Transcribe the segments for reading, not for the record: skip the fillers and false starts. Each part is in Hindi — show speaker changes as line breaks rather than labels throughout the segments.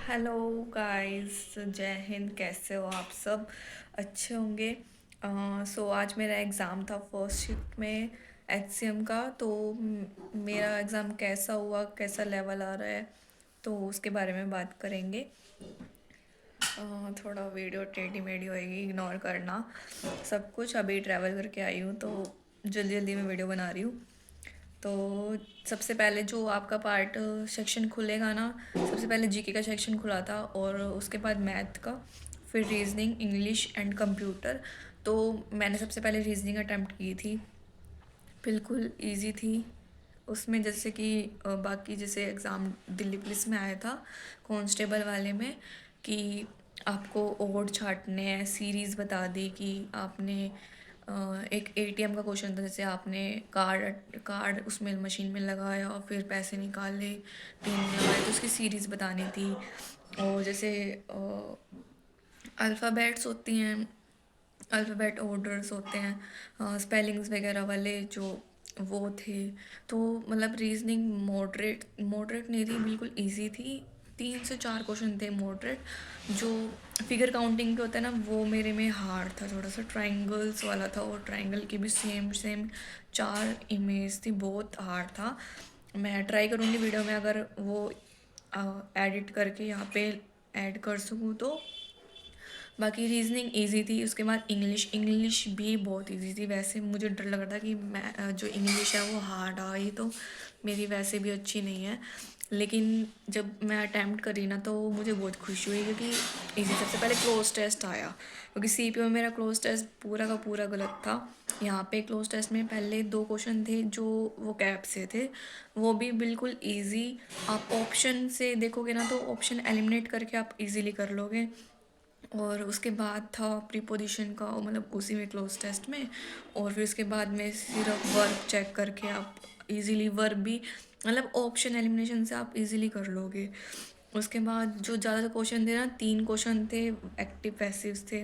हेलो गाइस, जय हिंद। कैसे हो आप सब? अच्छे होंगे। आज मेरा एग्ज़ाम था फर्स्ट शिफ्ट में एचसीएम का। तो मेरा एग्ज़ाम कैसा हुआ, कैसा लेवल आ रहा है, तो उसके बारे में बात करेंगे। थोड़ा वीडियो टेढ़ी मेढ़ी होएगी, इग्नोर करना सब कुछ। अभी ट्रैवल करके आई हूँ तो जल्दी जल्दी में वीडियो बना रही हूँ। तो सबसे पहले जो आपका पार्ट सेक्शन खुलेगा ना, सबसे पहले जीके का सेक्शन खुला था और उसके बाद मैथ का, फिर रीजनिंग, इंग्लिश एंड कंप्यूटर। तो मैंने सबसे पहले रीजनिंग अटेम्प्ट की थी, बिल्कुल इजी थी। उसमें जैसे कि बाकी जैसे एग्ज़ाम दिल्ली पुलिस में आया था कांस्टेबल वाले में, कि आपको ओड छाटने हैं, सीरीज़ बता दी कि आपने एक एटीएम का क्वेश्चन था, जैसे आपने कार्ड कार्ड उसमें मशीन में लगाया और फिर पैसे निकाले, पिन लगाए, तो उसकी सीरीज़ बतानी थी। और जैसे अल्फ़ाबेट्स होती हैं, अल्फ़ाबेट ऑर्डर्स होते हैं, स्पेलिंग्स वगैरह वाले जो वो थे। तो मतलब रीजनिंग मॉडरेट मॉडरेट नहीं थी, बिल्कुल इजी थी। 3 से 4 क्वेश्चन थे मॉडरेट। जो फिगर काउंटिंग के होता है ना, वो मेरे में हार्ड था थोड़ा सा। ट्रायंगल्स वाला था और ट्रायंगल की भी सेम सेम 4 इमेज थी, बहुत हार्ड था। मैं ट्राई करूँगी वीडियो में अगर वो एडिट करके यहाँ पे ऐड कर सकूँ तो। बाकी रीजनिंग इजी थी। उसके बाद इंग्लिश इंग्लिश भी बहुत इजी थी। वैसे मुझे डर लग रहा था कि मैं जो इंग्लिश है वो हार्ड आई, तो मेरी वैसे भी अच्छी नहीं है। लेकिन जब मैं अटैम्प्ट करी ना, तो मुझे बहुत खुशी हुई क्योंकि इजी। सबसे पहले क्लोज टेस्ट आया, क्योंकि सीपीओ में मेरा क्लोज टेस्ट पूरा का पूरा गलत था। यहाँ पे क्लोज टेस्ट में पहले 2 क्वेश्चन थे जो वो कैप से थे, वो भी बिल्कुल इजी। आप ऑप्शन से देखोगे ना, तो ऑप्शन एलिमिनेट करके आप इजीली कर लोगे। और उसके बाद था प्रीपोजिशन का, मतलब उसी में क्लोज टेस्ट में। और फिर उसके बाद में सिर्फ वर्ब चेक करके आप इजीली वर्ब भी, मतलब ऑप्शन एलिमिनेशन से आप इजीली कर लोगे। उसके बाद जो ज़्यादा क्वेश्चन थे ना, 3 क्वेश्चन थे एक्टिव पैसिव्स थे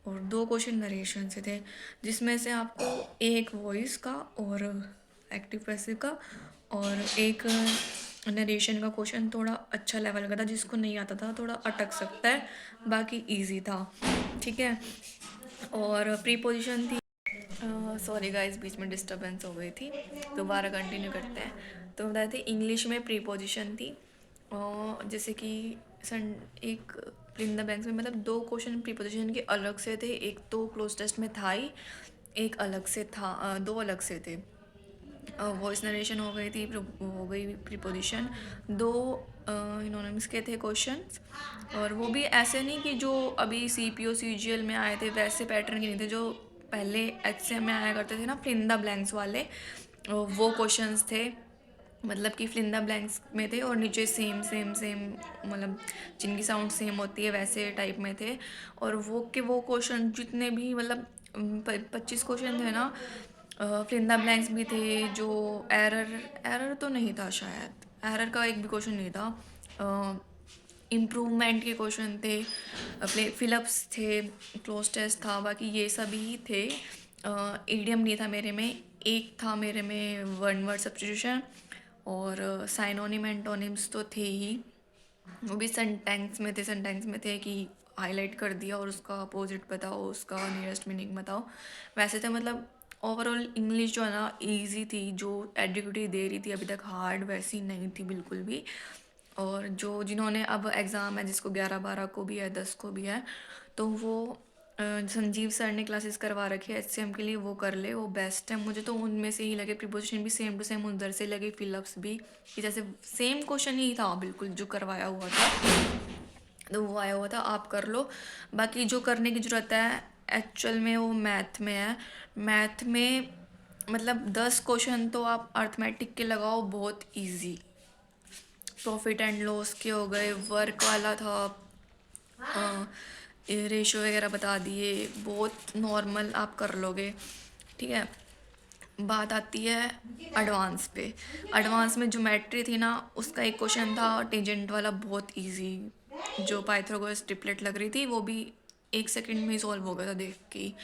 और 2 क्वेश्चन नरेशन से थे, जिसमें से आपको एक वॉइस का और एक्टिव पैसिव का और एक नरेशन का क्वेश्चन थोड़ा अच्छा लेवल का था। जिसको नहीं आता था थोड़ा अटक सकता है, बाकी इजी था। ठीक है। और प्रीपोजिशन थी, सॉरी गाइस, बीच में डिस्टरबेंस हो गई थी, दोबारा कंटिन्यू करते हैं। तो बताए थे इंग्लिश में प्रीपोजिशन थी। जैसे कि सन एक इन द बैंक्स में, मतलब 2 क्वेश्चन प्रीपोजिशन के अलग से थे। एक तो क्लोज टेस्ट में था ही, एक अलग से था, 2 अलग से थे। वॉइस नरेशन हो गई थी, हो गई प्रीपोजिशन। 2 इनोनिम्स के थे क्वेश्चंस, और वो भी ऐसे नहीं कि जो अभी सीपीओ सीजीएल में आए थे वैसे पैटर्न के नहीं थे। जो पहले एचसीएम में आया करते थे ना, फिल द ब्लैंक्स वाले, वो क्वेश्चंस थे। मतलब कि फिल इन द ब्लैंक्स में थे और नीचे सेम सेम सेम, मतलब जिनकी साउंड सेम होती है वैसे टाइप में थे। और वो क्वेश्चन जितने भी, मतलब 25 क्वेश्चन थे ना, फिल इन द ब्लैंक्स भी थे। जो एरर एरर तो नहीं था शायद, एरर का एक भी क्वेश्चन नहीं था। इम्प्रूवमेंट के क्वेश्चन थे, अपने फिलअप्स थे, क्लोज टेस्ट था, बाकी ये सभी ही थे। ईडियम नहीं था मेरे में। एक था मेरे में वन वर्ड सब्स्टिट्यूशन, और साइनोनिम एंटोनिम्स तो थे ही, वो भी सेंटेंस में थे कि हाईलाइट कर दिया और उसका अपोजिट बताओ, उसका नियरेस्ट मीनिंग बताओ। वैसे तो मतलब ओवरऑल इंग्लिश जो है ना इजी थी। जो एडिक्विटी दे रही थी अभी तक हार्ड, वैसी नहीं थी बिल्कुल भी। और जो जिन्होंने अब एग्ज़ाम है, जिसको 11-12 को भी है, 10 को भी है, तो वो संजीव सर ने क्लासेस करवा रखी है एचसीएम के लिए, वो कर ले, वो बेस्ट है। मुझे तो उनमें से ही लगे, प्रीपोजिशन भी सेम टू सेम उधर से लगे, फिलअप्स भी कि जैसे सेम क्वेश्चन ही था बिल्कुल जो करवाया हुआ था, तो वो आया हुआ था, आप कर लो। बाकी जो करने की ज़रूरत है एक्चुअल में, वो मैथ में है। मैथ में मतलब 10 क्वेश्चन तो आप अर्थमेटिक के लगाओ, बहुत इजी। प्रॉफिट एंड लॉस के हो गए, वर्क वाला था, रेशो वगैरह बता दिए, बहुत नॉर्मल आप कर लोगे। ठीक है। बात आती है एडवांस पे। एडवांस में ज्योमेट्री थी ना, उसका एक क्वेश्चन था टेंजेंट वाला, बहुत इजी। जो पाइथागोरस ट्रिपलेट लग रही थी, वो भी 1 सेकंड में ही सॉल्व हो गया था देख के ही।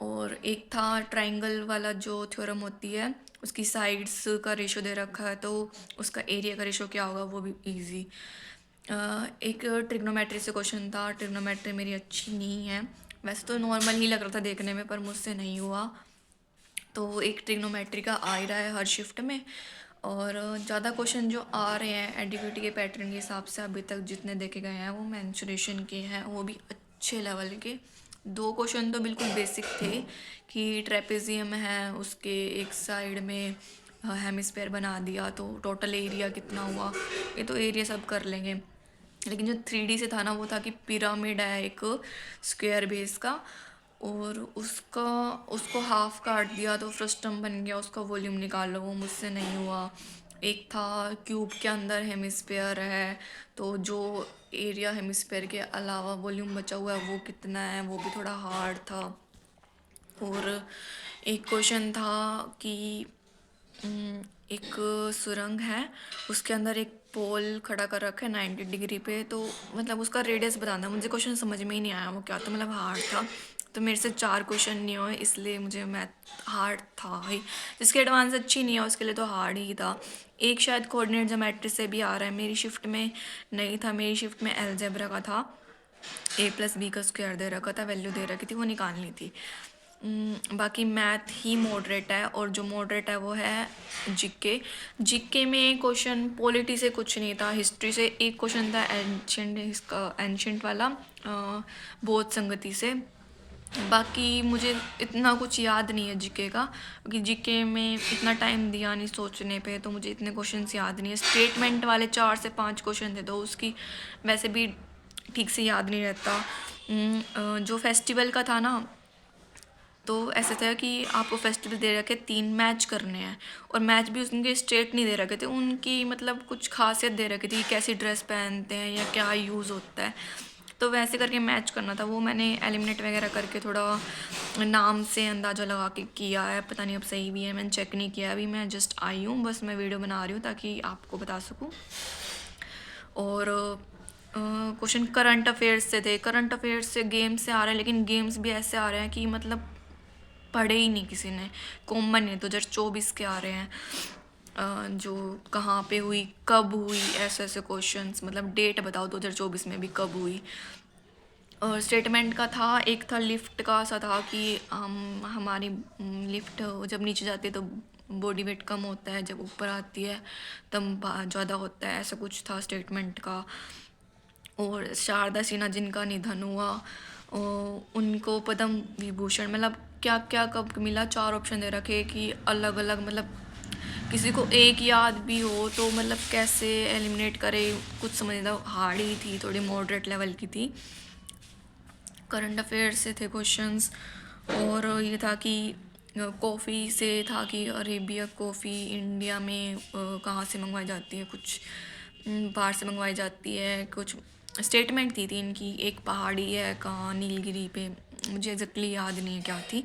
और एक था ट्राइंगल वाला, जो थ्योरम होती है, उसकी साइड्स का रेशो दे रखा है, तो उसका एरिया का रेशो क्या होगा, वो भी इजी। एक ट्रिग्नोमेट्री से क्वेश्चन था। ट्रिग्नोमेट्री मेरी अच्छी नहीं है, वैसे तो नॉर्मल ही लग रहा था देखने में, पर मुझसे नहीं हुआ। तो एक ट्रिग्नोमेट्री का आ ही रहा है हर शिफ्ट में। और ज़्यादा क्वेश्चन जो आ रहे हैं एडिक्विटी के पैटर्न के हिसाब से अभी तक जितने देखे गए हैं वो मेंसुरेशन के हैं, वो भी अच्छे लेवल के। दो क्वेश्चन तो बिल्कुल बेसिक थे कि ट्रेपेजियम है उसके एक साइड में हेमिस्फेयर बना दिया तो टोटल एरिया कितना हुआ, ये तो एरिया सब कर लेंगे। लेकिन जो 3D से था ना वो था कि पिरामिड है एक स्क्वायर बेस का, और उसका उसको हाफ काट दिया तो फ्रस्टम बन गया, उसका वॉल्यूम निकालो, वो मुझसे नहीं हुआ। एक था क्यूब के अंदर हेमिस्फेयर है तो जो एरिया हेमिस्फेयर के अलावा वॉल्यूम बचा हुआ है वो कितना है, वो भी थोड़ा हार्ड था। और एक क्वेश्चन था कि एक सुरंग है उसके अंदर एक पोल खड़ा कर रखा है 90 डिग्री पे, तो मतलब उसका रेडियस बताना, मुझे क्वेश्चन समझ में ही नहीं आया वो क्या, तो मतलब हार्ड था। तो मेरे से 4 क्वेश्चन नहीं हुए, इसलिए मुझे मैथ हार्ड था ही। जिसकी एडवांस अच्छी नहीं है उसके लिए तो हार्ड ही था। एक शायद कोऑर्डिनेट ज्योमेट्री से भी आ रहा है, मेरी शिफ्ट में नहीं था, मेरी शिफ्ट में अलजेब्रा का था। a+b का स्क्वायर दे रखा था, वैल्यू दे रखी थी, वो निकालनी थी। बाकी मैथ ही मॉडरेट है, और जो मॉडरेट है वो है जीके। जीके में क्वेश्चन पॉलिटी से कुछ नहीं था, हिस्ट्री से एक क्वेश्चन था एंशंट, इसका एंशंट वाला बौद्ध संगति से। बाकी मुझे इतना कुछ याद नहीं है जीके का, क्योंकि जीके में इतना टाइम दिया नहीं सोचने पे, तो मुझे इतने क्वेश्चंस याद नहीं है। स्टेटमेंट वाले 4 से 5 क्वेश्चन थे तो उसकी वैसे भी ठीक से याद नहीं रहता। जो फेस्टिवल का था ना, तो ऐसा था कि आपको फेस्टिवल दे रखे 3 मैच करने हैं, और मैच भी उनके स्ट्रेट नहीं दे रखे थे, उनकी मतलब कुछ खासियत दे रखी थी, कैसी ड्रेस पहनते हैं या क्या यूज़ होता है, तो वैसे करके मैच करना था। वो मैंने एलिमिनेट वगैरह करके थोड़ा नाम से अंदाज़ा लगा के किया है, पता नहीं अब सही भी है, मैंने चेक नहीं किया अभी, मैं जस्ट आई हूँ, बस मैं वीडियो बना रही हूँ ताकि आपको बता सकूँ। और क्वेश्चन करंट अफेयर्स से थे, करंट अफेयर्स से गेम्स से आ रहे हैं, लेकिन गेम्स भी ऐसे आ रहे हैं कि मतलब पढ़े ही नहीं किसी ने, कॉमन है। 2024 के आ रहे हैं, जो कहाँ पे हुई, कब हुई, ऐसे ऐसे क्वेश्चंस, मतलब डेट बताओ 2024 में भी कब हुई। और स्टेटमेंट का था, एक था लिफ्ट का सा था कि हम हमारी लिफ्ट जब नीचे जाती है तो बॉडी वेट कम होता है, जब ऊपर आती है तब ज़्यादा होता है, ऐसा कुछ था स्टेटमेंट का। और शारदा सिन्हा जिनका निधन हुआ, उनको पद्म विभूषण मतलब क्या क्या कब मिला, 4 ऑप्शन दे रखे कि अलग अलग, मतलब किसी को एक याद भी हो तो मतलब कैसे एलिमिनेट करे, कुछ समझना हार्ड ही थी, थोड़ी मॉडरेट लेवल की थी। करंट अफेयर्स से थे क्वेश्चंस। और ये था कि कॉफ़ी से था कि अरेबिया कॉफ़ी इंडिया में कहाँ से मंगवाई जाती है, कुछ बाहर से मंगवाई जाती है, कुछ स्टेटमेंट थी इनकी। एक पहाड़ी है कहाँ नीलगिरी पे, मुझे एग्जैक्टली याद नहीं है क्या थी,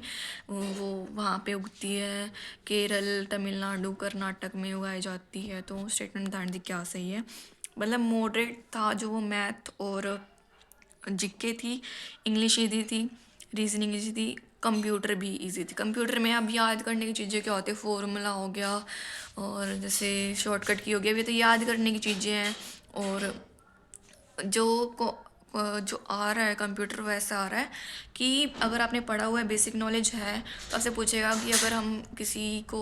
वो वहाँ पे उगती है, केरल तमिलनाडु कर्नाटक में उगाई जाती है, तो स्टेटमेंट बताने थी क्या सही है। मतलब मॉडरेट था जो वो मैथ, और जीके थी, इंग्लिश ईजी थी, रीजनिंग ईजी थी, कंप्यूटर भी इजी थी। कंप्यूटर में अब याद करने की चीज़ें क्या होती है, फॉर्मूला हो गया और जैसे शॉर्टकट की हो गया, अभी तो याद करने की चीज़ें हैं। और जो आ रहा है कंप्यूटर वैसा आ रहा है कि अगर आपने पढ़ा हुआ है, बेसिक नॉलेज है, तो आपसे पूछेगा कि अगर हम किसी को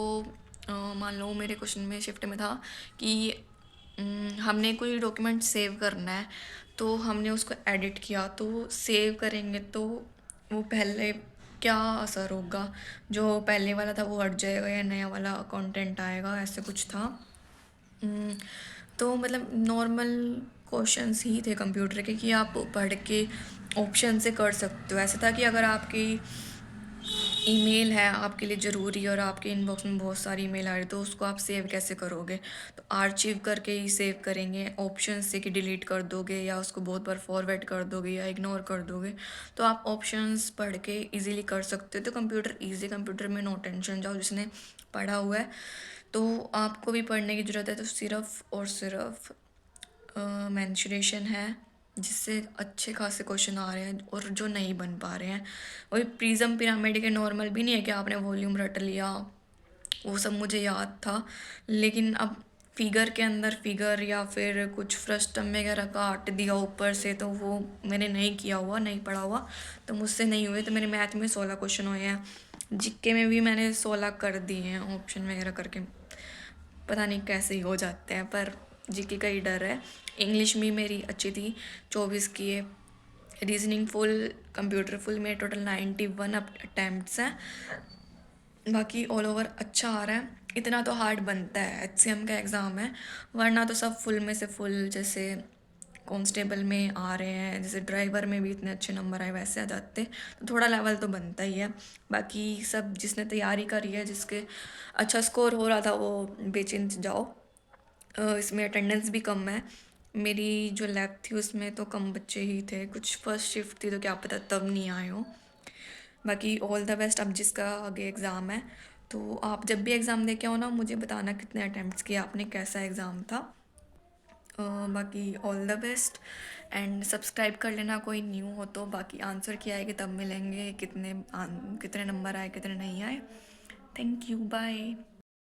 मान लो मेरे क्वेश्चन में शिफ्ट में था कि हमने कोई डॉक्यूमेंट सेव करना है, तो हमने उसको एडिट किया, तो सेव करेंगे तो वो पहले क्या असर होगा, जो पहले वाला था वो हट जाएगा या नया वाला कंटेंट आएगा, ऐसे कुछ था। हम्म, तो मतलब नॉर्मल क्वेश्चंस ही थे कंप्यूटर के कि आप पढ़ के ऑप्शन से कर सकते हो। ऐसा था कि अगर आपकी ईमेल है आपके लिए ज़रूरी और आपके इनबॉक्स में बहुत सारी ईमेल आ रही है, तो उसको आप सेव कैसे करोगे, तो आर्चिव करके ही सेव करेंगे, ऑप्शन से कि डिलीट कर दोगे या उसको बहुत बार फॉरवर्ड कर दोगे या इग्नोर कर दोगे, तो आप ऑप्शंस पढ़ के इजीली कर सकते हो। तो कंप्यूटर ईजी, कंप्यूटर में नो टेंशन, जाओ जिसने पढ़ा हुआ है तो आपको भी पढ़ने की ज़रूरत है, तो सिर्फ और सिर्फ मेंसुरेशन है जिससे अच्छे खासे क्वेश्चन आ रहे हैं और जो नहीं बन पा रहे हैं। वही प्रिज्म पिरामिड के नॉर्मल भी नहीं है कि आपने वॉल्यूम रट लिया, वो सब मुझे याद था, लेकिन अब फिगर के अंदर फिगर या फिर कुछ फ्रस्टम वगैरह काट दिया ऊपर से, तो वो मैंने नहीं किया हुआ, नहीं पढ़ा हुआ, तो मुझसे नहीं हुए। तो मेरे मैथ में 16 क्वेश्चन हुए हैं, जीके में भी मैंने 16 कर दिए हैं ऑप्शन वगैरह करके। पता नहीं कैसे ही हो जाते हैं, पर जीके का ही डर है। इंग्लिश भी मेरी अच्छी थी, 24 की है। रीजनिंग फुल, कंप्यूटर फुल में टोटल 91 अटैम्प्ट्स हैं। बाकी ऑल ओवर अच्छा आ रहा है। इतना तो हार्ड बनता है, एचसीएम का एग्ज़ाम है, वरना तो सब फुल में से फुल। जैसे कांस्टेबल में आ रहे हैं, जैसे ड्राइवर में भी इतने अच्छे नंबर आए, वैसे आ जाते तो थोड़ा लेवल तो बनता ही है। बाकी सब जिसने तैयारी करी है, जिसके अच्छा स्कोर हो रहा था, वो बेचिंत जाओ। इसमें अटेंडेंस भी कम है। मेरी जो लैब थी उसमें तो कम बच्चे ही थे, कुछ फर्स्ट शिफ्ट थी तो क्या पता तब नहीं आए हो। बाकी ऑल द बेस्ट। अब जिसका आगे एग्ज़ाम है, तो आप जब भी एग्ज़ाम दे के आओ ना, मुझे बताना कितने अटैम्प्ट्स किए आपने, कैसा एग्ज़ाम था। बाकी all the best, and subscribe कर लेना कोई न्यू हो तो। बाकी आंसर किया आएगी तब मिलेंगे, कितने कितने नंबर आए कितने नहीं आए। Thank you, bye.